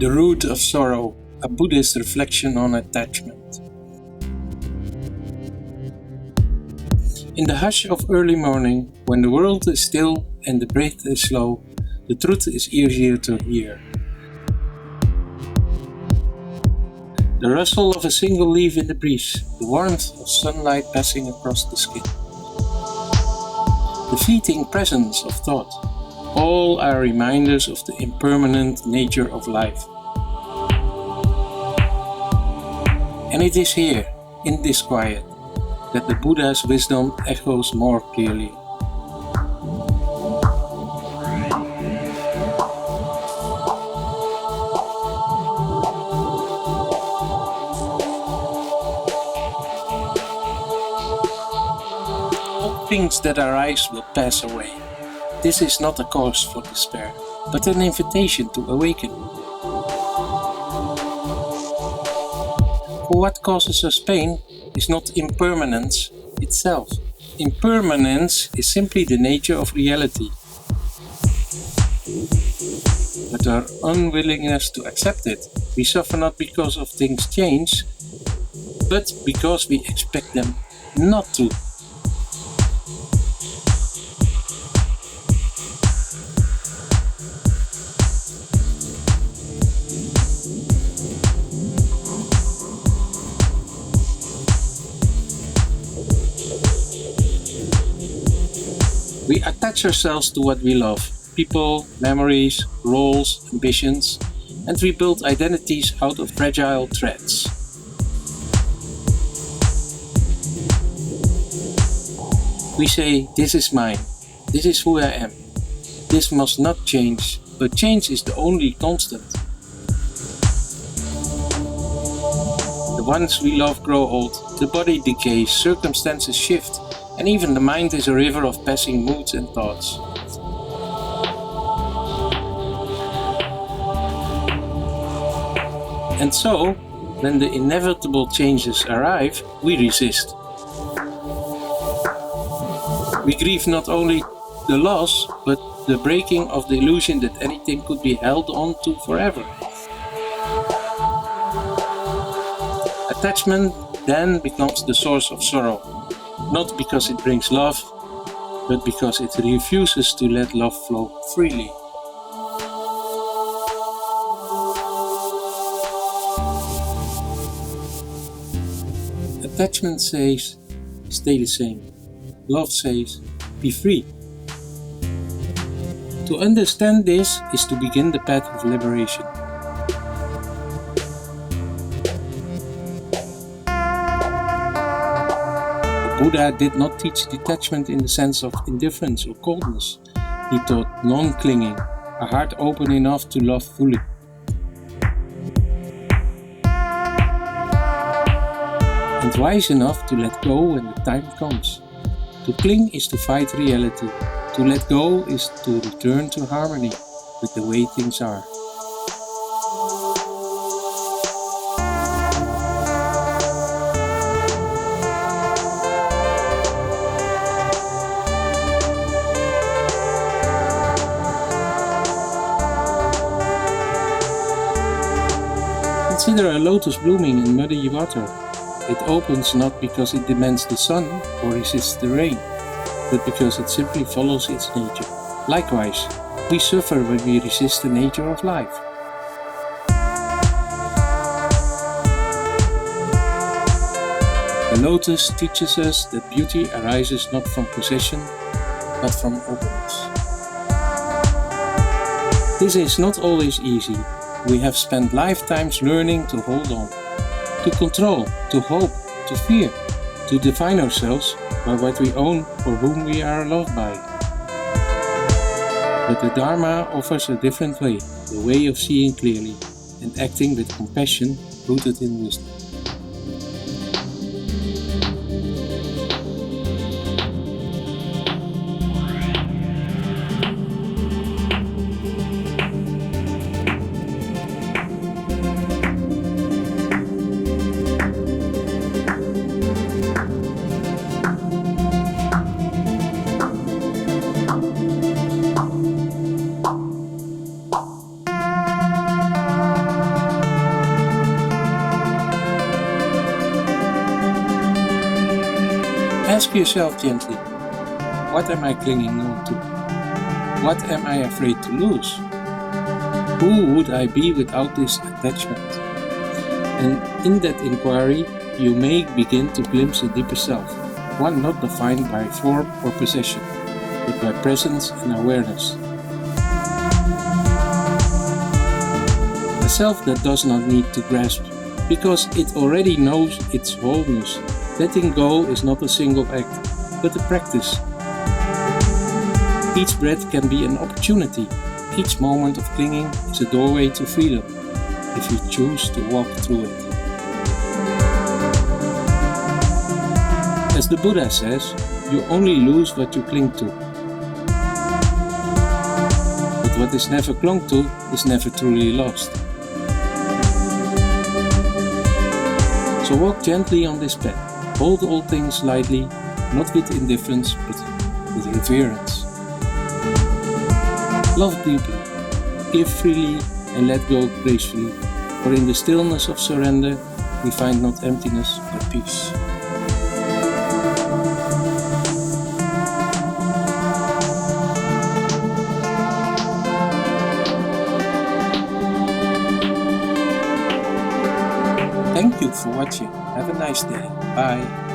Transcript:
The Root of Sorrow, a Buddhist reflection on attachment. In the hush of early morning, when the world is still and the breath is slow, the truth is easier to hear. The rustle of a single leaf in the breeze, the warmth of sunlight passing across the skin. The fleeting presence of thought, all are reminders of the impermanent nature of life. And it is here, in this quiet, that the Buddha's wisdom echoes more clearly. All things that arise will pass away. This is not a cause for despair, but an invitation to awaken. For what causes us pain is not impermanence itself. Impermanence is simply the nature of reality. But our unwillingness to accept it, we suffer not because of things change, but because we expect them not to. We attach ourselves to what we love, people, memories, roles, ambitions, and we build identities out of fragile threads. We say, this is mine, this is who I am, this must not change, but change is the only constant. The ones we love grow old, the body decays, circumstances shift, and even the mind is a river of passing moods and thoughts. And so, when the inevitable changes arrive, we resist. We grieve not only the loss, but the breaking of the illusion that anything could be held on to forever. Attachment then becomes the source of sorrow. Not because it brings love, but because it refuses to let love flow freely. Attachment says, stay the same. Love says, be free. To understand this is to begin the path of liberation. Buddha did not teach detachment in the sense of indifference or coldness. He taught non-clinging, a heart open enough to love fully. And wise enough to let go when the time comes. To cling is to fight reality. To let go is to return to harmony with the way things are. Consider a lotus blooming in muddy water. It opens not because it demands the sun or resists the rain, but because it simply follows its nature. Likewise, we suffer when we resist the nature of life. The lotus teaches us that beauty arises not from possession, but from openness. This is not always easy. We have spent lifetimes learning to hold on, to control, to hope, to fear, to define ourselves by what we own or whom we are loved by. But the Dharma offers a different way, the way of seeing clearly and acting with compassion rooted in wisdom. yourself gently. What am I clinging on to? What am I afraid to lose? Who would I be without this attachment? And in that inquiry, you may begin to glimpse a deeper self, one not defined by form or possession, but by presence and awareness. A self that does not need to grasp, because it already knows its wholeness. Letting go is not a single act, but a practice. Each breath can be an opportunity. Each moment of clinging is a doorway to freedom, if you choose to walk through it. As the Buddha says, you only lose what you cling to. But what is never clung to is never truly lost. So walk gently on this path. Hold all things lightly, not with indifference, but with reverence. Love deeply, give freely, and let go gracefully. For in the stillness of surrender, we find not emptiness, but peace. Thank you for watching. Have a nice day. Bye.